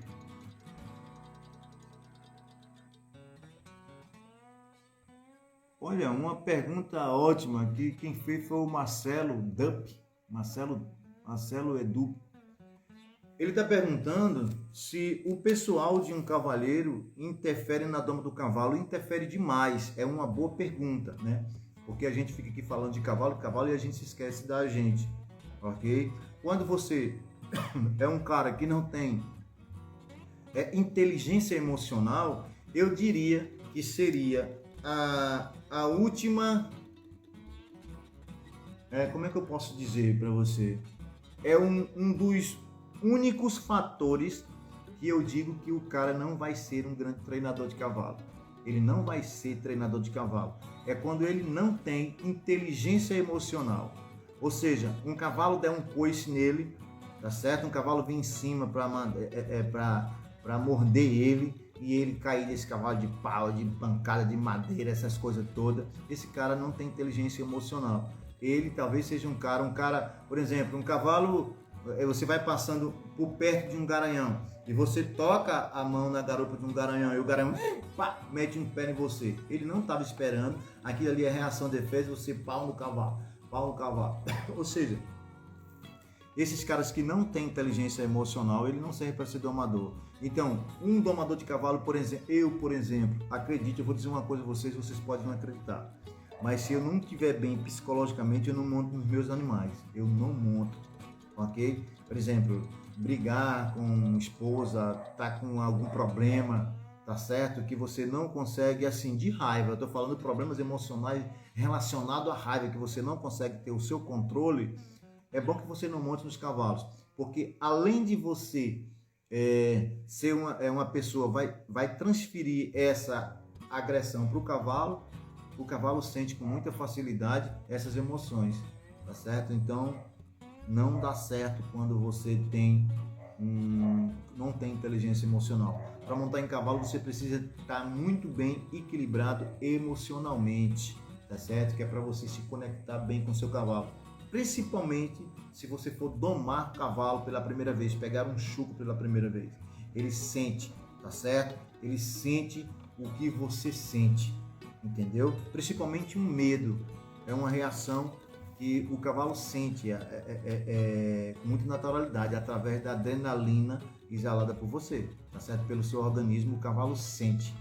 Olha, uma pergunta ótima aqui, quem fez foi o Marcelo Dupp, Marcelo Edu. Ele está perguntando se o pessoal de um cavaleiro interfere na doma do cavalo. Interfere demais, é uma boa pergunta, né? Porque a gente fica aqui falando de cavalo e a gente se esquece da gente, ok? Quando você é um cara que não tem inteligência emocional, eu diria que seria a última... como é que eu posso dizer para você? É um dos únicos fatores que eu digo que o cara não vai ser um grande treinador de cavalo. Ele não vai ser treinador de cavalo. É quando ele não tem inteligência emocional. Ou seja, um cavalo der um coice nele, tá certo? Um cavalo vir em cima para morder ele e ele cair desse cavalo de pau, de pancada, de madeira, essas coisas todas. Esse cara não tem inteligência emocional. Ele talvez seja um cara, por exemplo, um cavalo... Você vai passando por perto de um garanhão e você toca a mão na garupa de um garanhão e o garanhão mete um pé em você. Ele não estava esperando, aquilo ali é reação de defesa, você pau no cavalo. Ou seja, esses caras que não têm inteligência emocional, ele não serve para ser domador. Então, um domador de cavalo, por exemplo, acredite, eu vou dizer uma coisa a vocês podem não acreditar, mas se eu não estiver bem psicologicamente, eu não monto nos meus animais, eu não monto. Ok? Por exemplo, brigar com esposa, tá com algum problema, tá certo? Que você não consegue, assim, de raiva, eu tô falando de problemas emocionais relacionados à raiva, que você não consegue ter o seu controle, é bom que você não monte nos cavalos, porque além de você ser uma pessoa, vai transferir essa agressão para o cavalo sente com muita facilidade essas emoções, tá certo? Então, não dá certo quando você não tem inteligência emocional. Para montar em cavalo, você precisa estar muito bem equilibrado emocionalmente, tá certo? Que é para você se conectar bem com o seu cavalo. Principalmente se você for domar o cavalo pela primeira vez, pegar um chuco pela primeira vez. Ele sente, tá certo? Ele sente o que você sente, entendeu? Principalmente um medo, é uma reação que o cavalo sente com muita naturalidade, através da adrenalina exalada por você, tá certo? Pelo seu organismo, o cavalo sente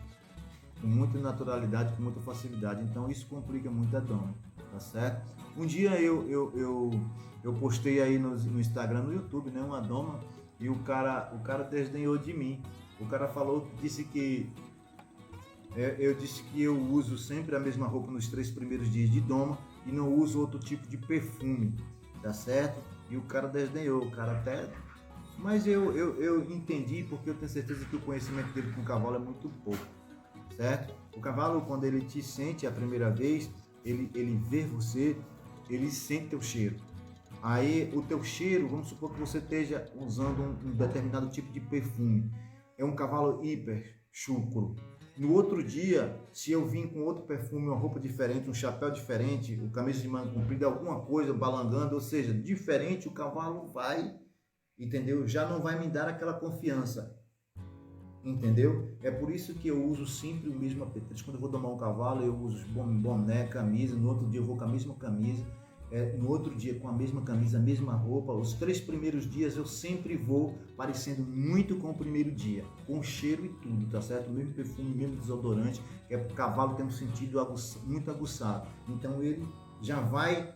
com muita naturalidade, com muita facilidade. Então isso complica muito a doma, tá certo? Um dia eu postei aí no Instagram, no YouTube, né, uma doma, e o cara desdenhou de mim. O cara disse que eu disse que eu uso sempre a mesma roupa nos 3 primeiros dias de doma e não uso outro tipo de perfume, tá certo? E o cara desdenhou, mas eu entendi, porque eu tenho certeza que o conhecimento dele com o cavalo é muito pouco, certo? O cavalo, quando ele te sente a primeira vez, ele vê você, ele sente teu cheiro. Aí o teu cheiro, vamos supor que você esteja usando um determinado tipo de perfume, é um cavalo hiper chucro. No outro dia, se eu vim com outro perfume, uma roupa diferente, um chapéu diferente, uma camisa de manga comprida, alguma coisa balangando, ou seja, diferente, o cavalo vai, entendeu? Já não vai me dar aquela confiança. entendeu? É por isso que eu uso sempre o mesmo apetite. Quando eu vou domar um cavalo, eu uso boné, camisa, no outro dia eu vou com a mesma camisa, no outro dia com a mesma camisa, a mesma roupa. Os 3 primeiros dias eu sempre vou parecendo muito com o primeiro dia, com cheiro e tudo, tá certo? O mesmo perfume, o mesmo desodorante, que é o cavalo tem um sentido muito aguçado. Então ele já vai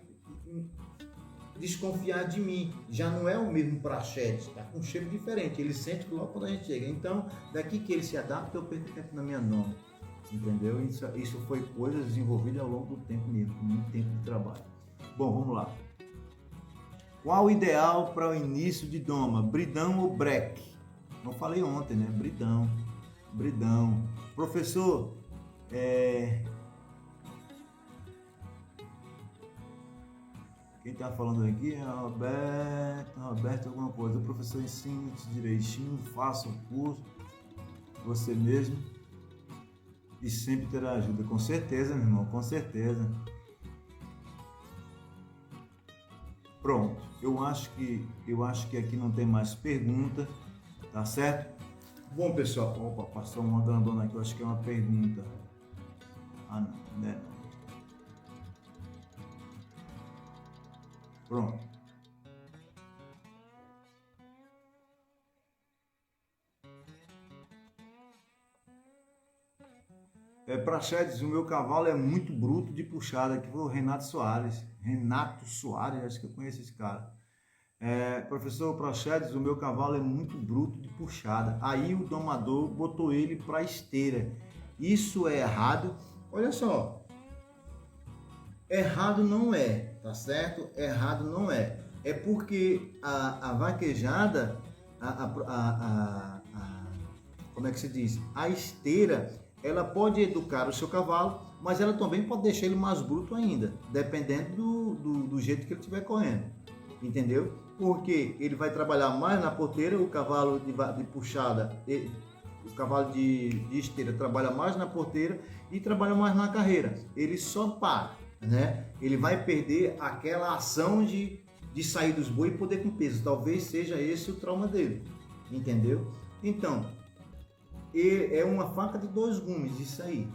desconfiar de mim, já não é o mesmo praxedes, tá com um cheiro diferente, ele sente logo quando a gente chega. Então, daqui que ele se adapta, eu perco tempo na minha noma, entendeu? Isso foi coisa desenvolvida ao longo do tempo mesmo, com muito tempo de trabalho. Bom, vamos lá. Qual o ideal para o início de doma? Bridão ou break? Não falei ontem, né? Bridão. Professor, quem está falando aqui é Roberto alguma coisa. O professor ensina-te direitinho, faça o curso, você mesmo, e sempre terá ajuda. Com certeza, meu irmão, com certeza. Pronto, eu acho que aqui não tem mais pergunta, tá certo? Bom, pessoal, opa, passou uma grandona aqui, eu acho que é uma pergunta. Ah, não, né? Pronto. Praxedes, o meu cavalo é muito bruto de puxada. Aqui foi o Renato Soares, acho que eu conheço esse cara. Professor Praxedes, o meu cavalo é muito bruto de puxada. Aí o domador botou ele para esteira. Isso é errado? Olha só, errado não é, tá certo? Errado não é. É porque a vaquejada, como é que se diz? A esteira, ela pode educar o seu cavalo, mas ela também pode deixar ele mais bruto ainda, dependendo do jeito que ele estiver correndo, entendeu? Porque ele vai trabalhar mais na porteira, o cavalo de puxada, o cavalo de esteira trabalha mais na porteira e trabalha mais na carreira. Ele só para, né? Ele vai perder aquela ação de sair dos bois e poder com peso. Talvez seja esse o trauma dele, entendeu? Então, é uma faca de 2 gumes isso aí,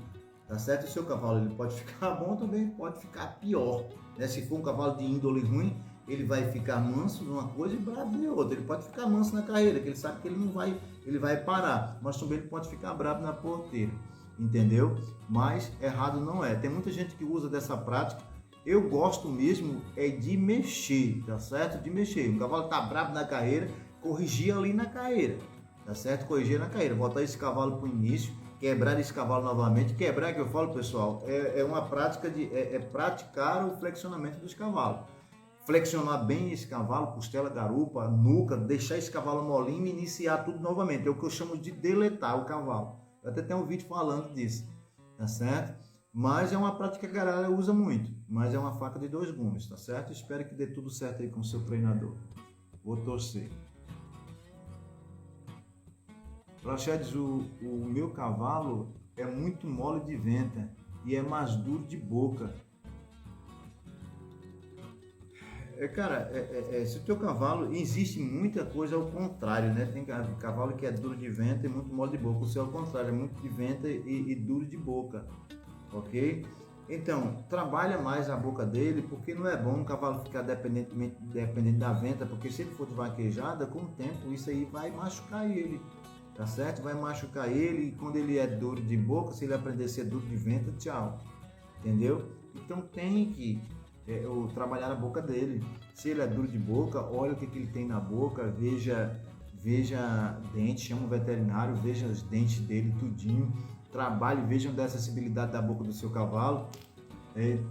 tá certo? O seu cavalo ele pode ficar bom, também pode ficar pior, né? Se for um cavalo de índole ruim, ele vai ficar manso numa coisa e bravo de outra. Ele pode ficar manso na carreira, que ele sabe que ele vai parar, mas também ele pode ficar bravo na porteira, entendeu? Mas errado não é. Tem muita gente que usa dessa prática. Eu gosto mesmo de mexer, tá certo? De mexer. O cavalo tá bravo na carreira, corrigir ali na carreira, tá certo? Corrigir na carreira, botar esse cavalo para o início, quebrar esse cavalo novamente. Quebrar, que eu falo, pessoal, é uma prática praticar o flexionamento dos cavalos. Flexionar bem esse cavalo, costela, garupa, nuca, deixar esse cavalo molinho e iniciar tudo novamente. É o que eu chamo de deletar o cavalo. Eu até tenho um vídeo falando disso, tá certo? Mas é uma prática que a galera usa muito, mas é uma faca de 2 gumes, tá certo? Espero que dê tudo certo aí com o seu treinador. Vou torcer. Praxedes, o meu cavalo é muito mole de venta e é mais duro de boca. Cara, se o teu cavalo, existe muita coisa ao contrário, né? Tem cavalo que é duro de venta e muito mole de boca. O seu é ao contrário, é muito de venta e duro de boca, ok? Então, trabalha mais a boca dele, porque não é bom um cavalo ficar dependente da venta, porque se ele for de vaquejada, com o tempo isso aí vai machucar ele, tá certo? Vai machucar ele e quando ele é duro de boca, se ele aprender a ser duro de venta, tchau, entendeu? Então tem que trabalhar a boca dele. Se ele é duro de boca, olha o que ele tem na boca, veja dente, chama o veterinário, veja os dentes dele tudinho, trabalhe, vejam da acessibilidade da boca do seu cavalo.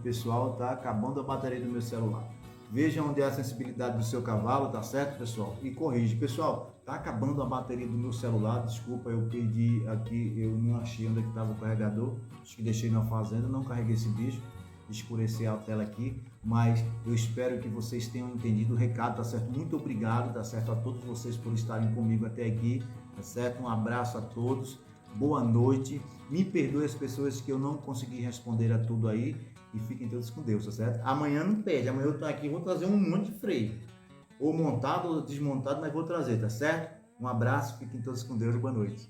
Pessoal, tá acabando a bateria do meu celular. Veja onde é a sensibilidade do seu cavalo, tá certo, pessoal? E corrige. Pessoal, tá acabando a bateria do meu celular, desculpa, eu perdi aqui, eu não achei onde é que estava o carregador, acho que deixei na fazenda, não carreguei esse bicho, escurecer a tela aqui, mas eu espero que vocês tenham entendido o recado, tá certo? Muito obrigado, tá certo? A todos vocês por estarem comigo até aqui, tá certo? Um abraço a todos, boa noite, me perdoe as pessoas que eu não consegui responder a tudo aí e fiquem todos com Deus, tá certo? Amanhã não perde, amanhã eu tô aqui, vou trazer um monte de freio, ou montado ou desmontado, mas vou trazer, tá certo? Um abraço, fiquem todos com Deus, boa noite.